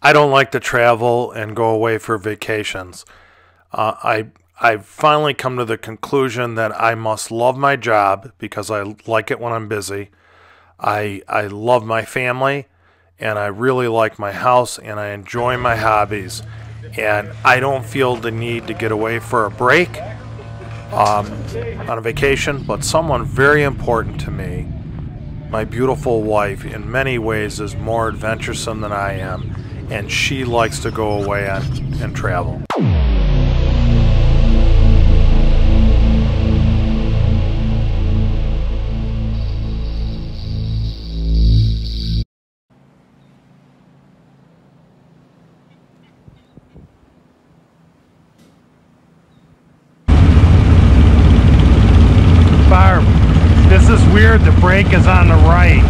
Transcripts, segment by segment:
I don't like to travel and go away for vacations. I've finally come to the conclusion that I must love my job because I like it when I'm busy. I love my family, and I really like my house, and I enjoy my hobbies. And I don't feel the need to get away for a break on a vacation, but someone very important to me, my beautiful wife, in many ways is more adventuresome than I am, and she likes to go away and travel. Barb, this is weird, the brake is on the right.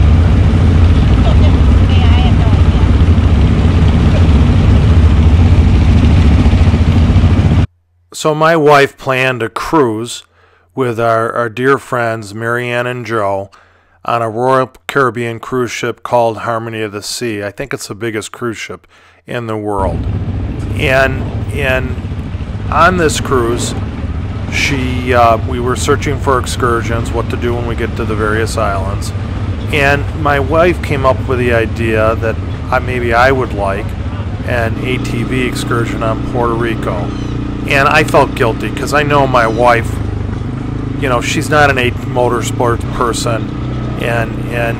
So my wife planned a cruise with our dear friends Marianne and Joe on a Royal Caribbean cruise ship called Harmony of the Sea. I think it's the biggest cruise ship in the world. And on this cruise, we were searching for excursions, what to do when we get to the various islands. And my wife came up with the idea that maybe I would like an ATV excursion on Puerto Rico. And I felt guilty because I know my wife, she's not an motorsport person and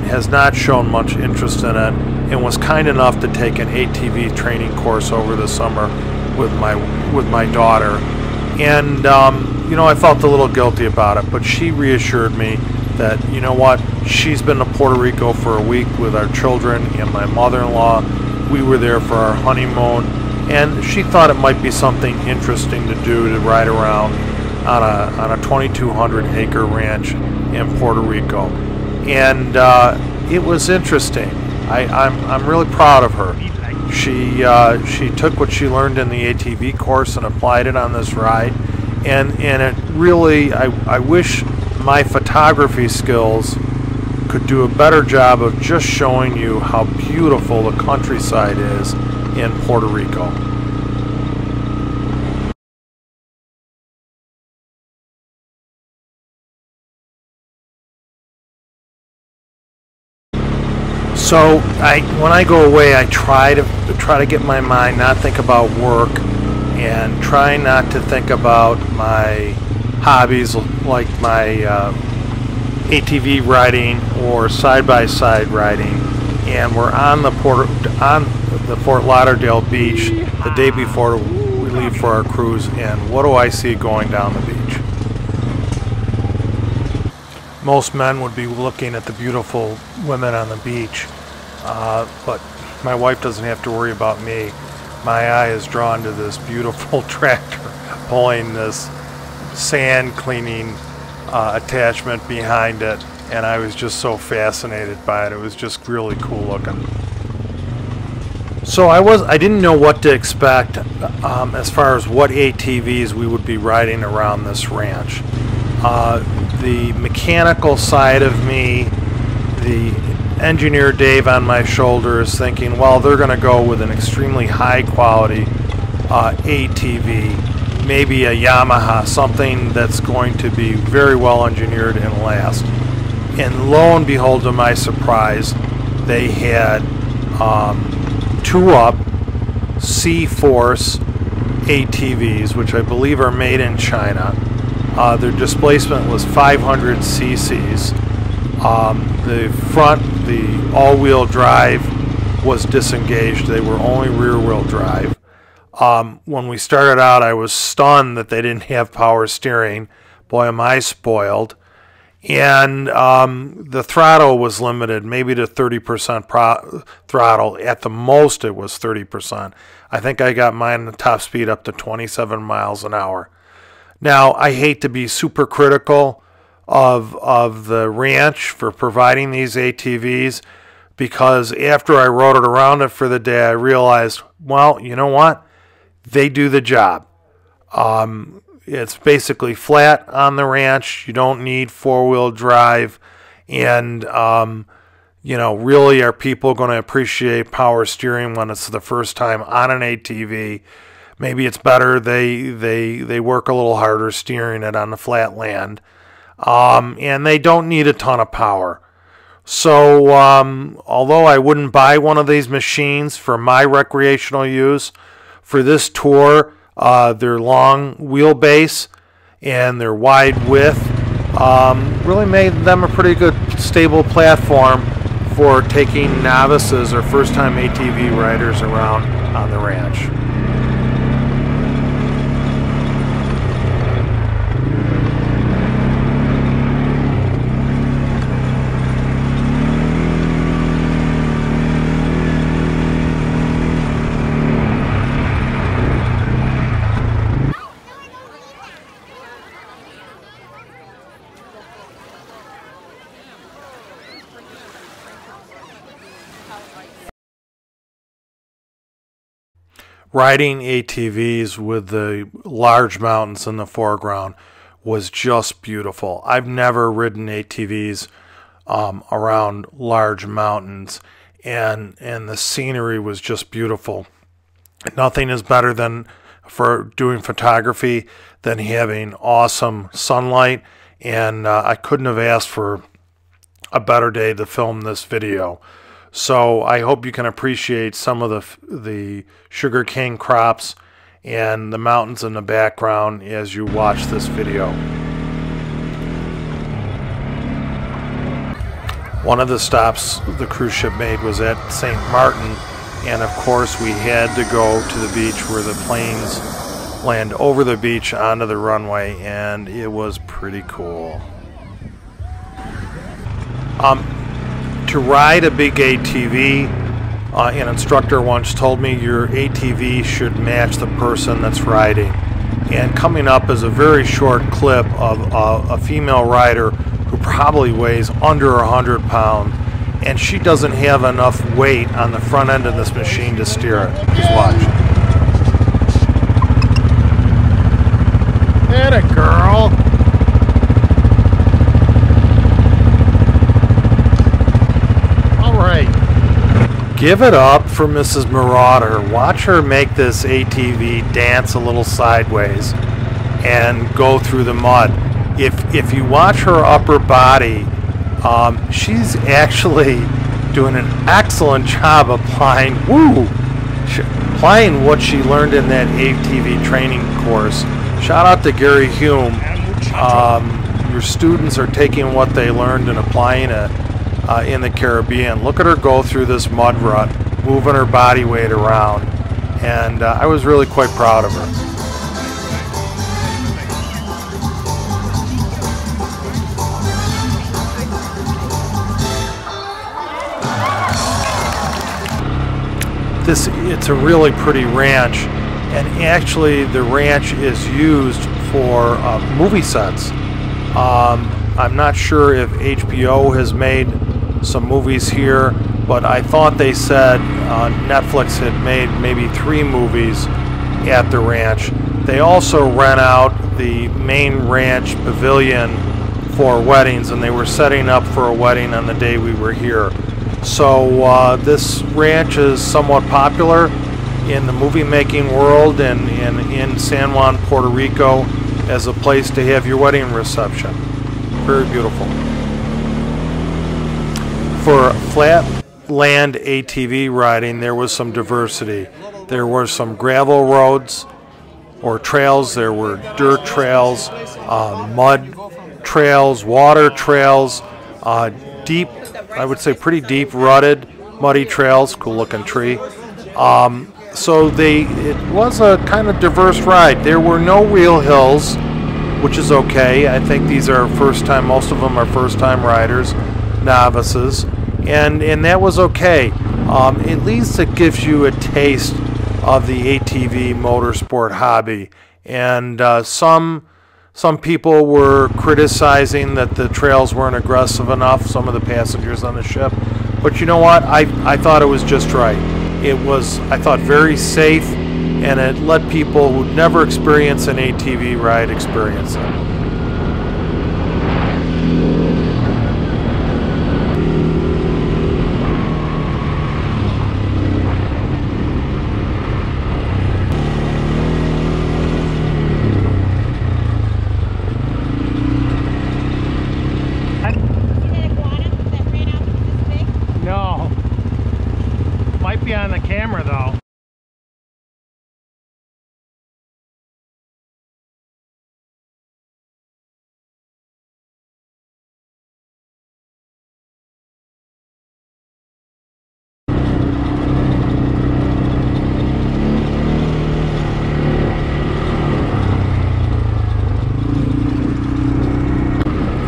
has not shown much interest in it, and was kind enough to take an ATV training course over the summer with my daughter. And I felt a little guilty about it, but she reassured me that, you know what, she's been to Puerto Rico for a week with our children and my mother-in-law. We were there for our honeymoon, and she thought it might be something interesting to do, to ride around on a 2,200 acre ranch in Puerto Rico. And it was interesting. I'm really proud of her. She took what she learned in the ATV course and applied it on this ride, and it really, I wish my photography skills could do a better job of just showing you how beautiful the countryside is in Puerto Rico. So when I go away, I try to get my mind not think about work, and try not to think about my hobbies like my ATV riding or side-by-side riding. And we're on the Fort Lauderdale beach the day before we leave for our cruise, and what do I see going down the beach? Most men would be looking at the beautiful women on the beach, but my wife doesn't have to worry about me. My eye is drawn to this beautiful tractor pulling this sand cleaning attachment behind it, and I was just so fascinated by it. It was just really cool looking. So I didn't know what to expect as far as what ATVs we would be riding around this ranch. The mechanical side of me, the engineer Dave on my shoulder, is thinking, well, they're going to go with an extremely high quality ATV, maybe a Yamaha, something that's going to be very well engineered and last. And lo and behold, to my surprise, they had two-up CForce ATVs, which I believe are made in China. Their displacement was 500 cc's. The all-wheel drive was disengaged. They were only rear-wheel drive. When we started out, I was stunned that they didn't have power steering. Boy, am I spoiled. And the throttle was limited, maybe to 30% throttle. At the most, it was 30%. I think I got mine the top speed up to 27 miles an hour. Now, I hate to be super critical of the ranch for providing these ATVs, because after I rode it around it for the day, I realized, well, you know what? They do the job. It's basically flat on the ranch. You don't need four-wheel drive, and You know, really, are people going to appreciate power steering when it's the first time on an ATV? Maybe it's better they work a little harder steering it on the flat land. And they don't need a ton of power. So although I wouldn't buy one of these machines for my recreational use, for this tour, their long wheelbase and their wide width really made them a pretty good stable platform for taking novices or first-time ATV riders around on the ranch. Riding ATVs with the large mountains in the foreground was just beautiful. I've never ridden ATVs around large mountains, and the scenery was just beautiful. Nothing is better than for doing photography than having awesome sunlight, and I couldn't have asked for a better day to film this video. So I hope you can appreciate some of the sugarcane crops and the mountains in the background as you watch this video. One of the stops the cruise ship made was at St. Martin, and of course we had to go to the beach where the planes land over the beach onto the runway, and it was pretty cool. To ride a big ATV, an instructor once told me your ATV should match the person that's riding. And coming up is a very short clip of a female rider who probably weighs under 100 pounds, and she doesn't have enough weight on the front end of this machine to steer it. Just watch. Get it, girl! Give it up for Mrs. Marauder. Watch her make this ATV dance a little sideways and go through the mud. If you watch her upper body, she's actually doing an excellent job applying what she learned in that ATV training course. Shout out to Gary Hume. Your students are taking what they learned and applying it in the Caribbean. Look at her go through this mud rut, moving her body weight around, and I was really quite proud of her. It's a really pretty ranch, and actually the ranch is used for movie sets. I'm not sure if HBO has made some movies here, but I thought they said Netflix had made maybe 3 movies at the ranch. They also rent out the main ranch pavilion for weddings, and they were setting up for a wedding on the day we were here. So this ranch is somewhat popular in the movie making world and in San Juan, Puerto Rico, as a place to have your wedding reception. Very beautiful. For flat land ATV riding, there was some diversity. There were some gravel roads or trails, there were dirt trails, mud trails, water trails, deep, I would say pretty deep rutted, muddy trails, cool looking tree. So it was a kind of diverse ride. There were no real hills, which is okay. I think these are first time, most of them are first time riders, novices, and that was okay. At least it gives you a taste of the ATV motorsport hobby. And some people were criticizing that the trails weren't aggressive enough, some of the passengers on the ship. But you know what? I thought it was just right. It was, I thought, very safe, and it let people who'd never experienced an ATV ride experience it. camera though.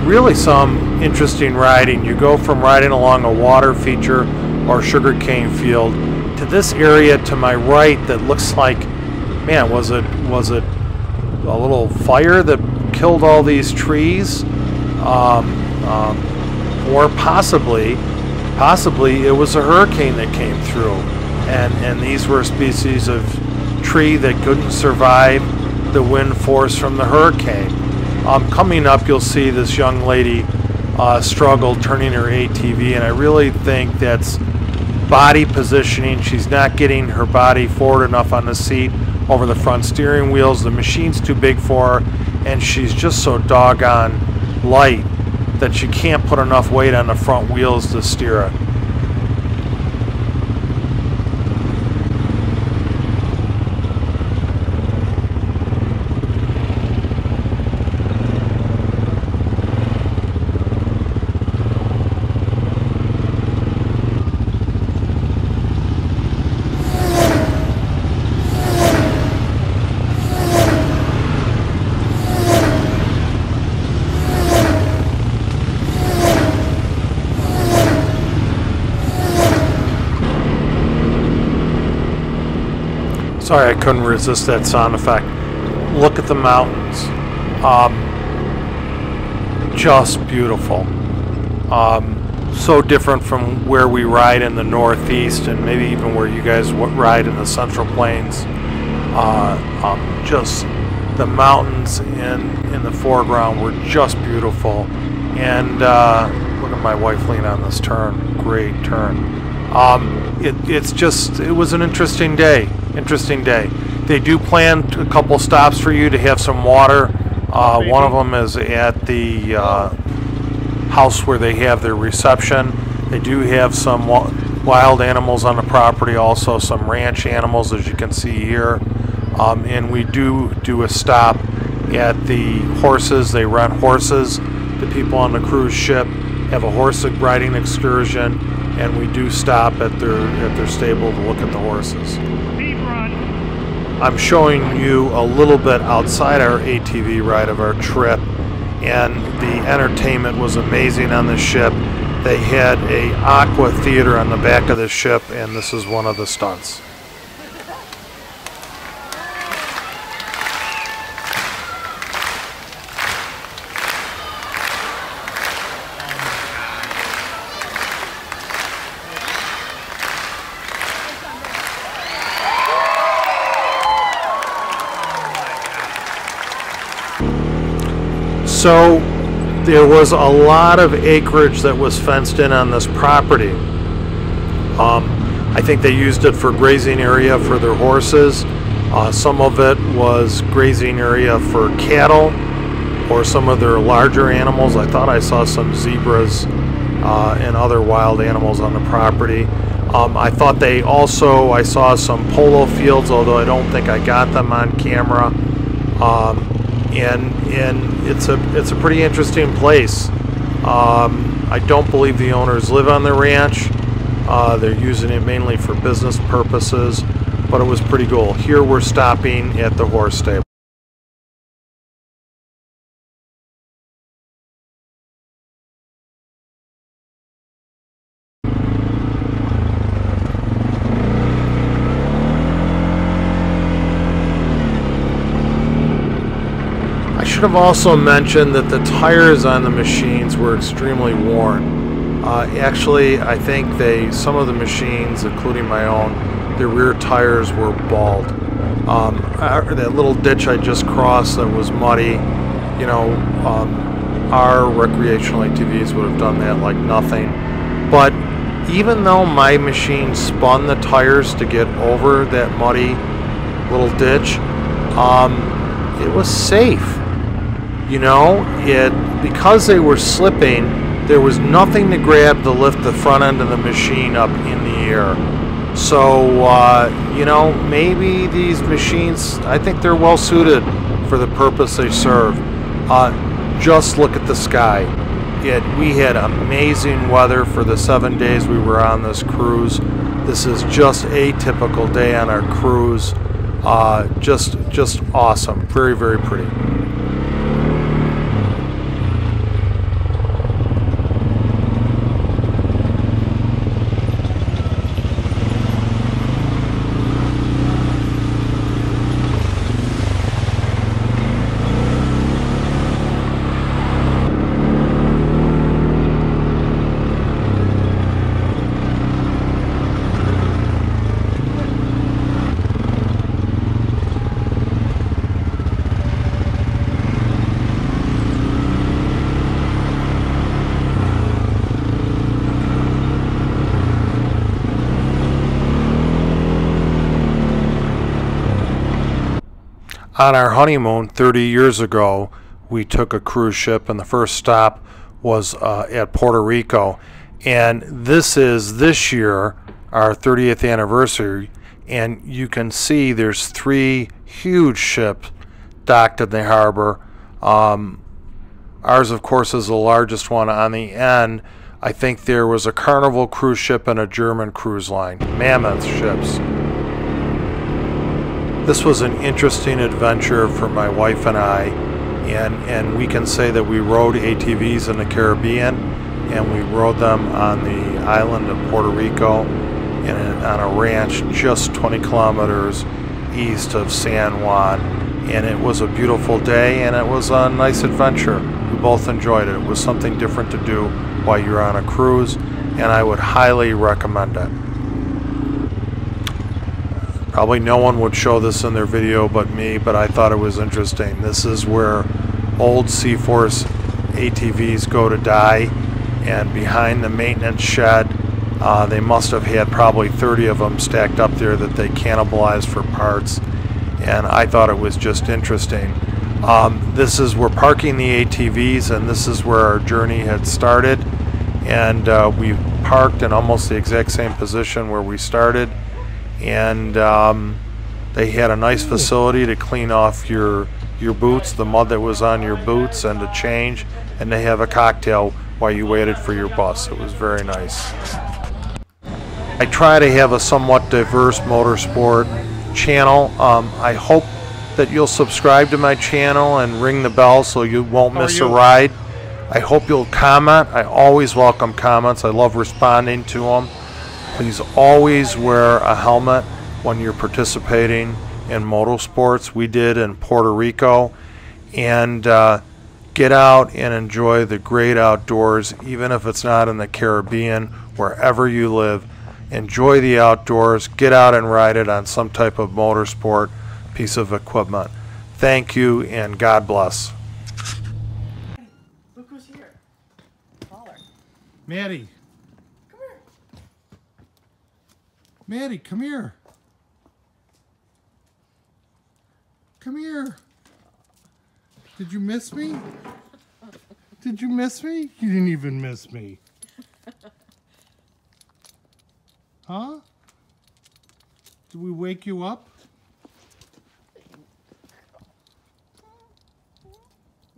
Really some interesting riding. You go from riding along a water feature or sugarcane field to this area to my right that looks like, man, was it a little fire that killed all these trees? Or possibly it was a hurricane that came through, and these were a species of tree that couldn't survive the wind force from the hurricane. Coming up, you'll see this young lady struggle turning her ATV, and I really think that's body positioning. She's not getting her body forward enough on the seat over the front steering wheels. The machine's too big for her, and she's just so doggone light that she can't put enough weight on the front wheels to steer it. Sorry, I couldn't resist that sound effect. Look at the mountains. Just beautiful. So different from where we ride in the Northeast, and maybe even where you guys ride in the Central Plains. Just the mountains in the foreground were just beautiful. And look at my wife lean on this turn. Great turn. It was an interesting day. They do plan a couple stops for you to have some water. One of them is at the house where they have their reception. They do have some wild animals on the property, also some ranch animals, as you can see here. And we do a stop at the horses. They rent horses. The people on the cruise ship have a horse riding excursion, and we do stop at their stable to look at the horses. I'm showing you a little bit outside our ATV ride of our trip, and the entertainment was amazing on the ship. They had a aqua theater on the back of the ship, and this is one of the stunts. So there was a lot of acreage that was fenced in on this property. I think they used it for grazing area for their horses. Some of it was grazing area for cattle or some of their larger animals. I thought I saw some zebras and other wild animals on the property. I thought I saw some polo fields, although I don't think I got them on camera. And it's a pretty interesting place. I don't believe the owners live on the ranch. They're using it mainly for business purposes, but it was pretty cool. Here we're stopping at the horse stable. I should have also mentioned that the tires on the machines were extremely worn. Actually, I think some of the machines, including my own, their rear tires were bald. That little ditch I just crossed that was muddy, you know, our recreational ATVs would have done that like nothing. But even though my machine spun the tires to get over that muddy little ditch, it was safe. You know, because they were slipping, there was nothing to grab to lift the front end of the machine up in the air. So, you know, maybe these machines, I think they're well suited for the purpose they serve. Just look at the sky. We had amazing weather for the 7 days we were on this cruise. This is just a typical day on our cruise. Just awesome. Very, very pretty. On our honeymoon 30 years ago, we took a cruise ship, and the first stop was at Puerto Rico. And this year our 30th anniversary, and you can see there's 3 huge ships docked in the harbor. Ours, of course, is the largest one on the end. I think there was a Carnival cruise ship and a German cruise line, mammoth ships. This was an interesting adventure for my wife and I, and we can say that we rode ATVs in the Caribbean, and we rode them on the island of Puerto Rico on a ranch just 20 kilometers east of San Juan. And it was a beautiful day, and it was a nice adventure. We both enjoyed it. It was something different to do while you're on a cruise, and I would highly recommend it. Probably no one would show this in their video but me, but I thought it was interesting. This is where old CForce ATVs go to die, and behind the maintenance shed, they must have had probably 30 of them stacked up there that they cannibalized for parts, and I thought it was just interesting. We're parking the ATVs, and this is where our journey had started, and we parked in almost the exact same position where we started. And they had a nice facility to clean off your boots, the mud that was on your boots, and to change, and they have a cocktail while you waited for your bus. It was very nice. I try to have a somewhat diverse motorsport channel. I hope that you'll subscribe to my channel and ring the bell so you won't miss a ride. I hope you'll comment. I always welcome comments. I love responding to them. Please always wear a helmet when you're participating in motorsports. We did in Puerto Rico. And get out and enjoy the great outdoors, even if it's not in the Caribbean, wherever you live. Enjoy the outdoors. Get out and ride it on some type of motorsport piece of equipment. Thank you, and God bless. Look who's here. Caller. Maddie. Come here. Maddie, come here. Come here. Did you miss me? Did you miss me? You didn't even miss me. Huh? Did we wake you up?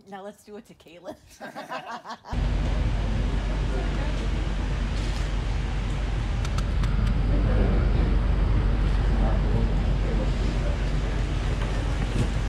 Now let's do it to Caitlin.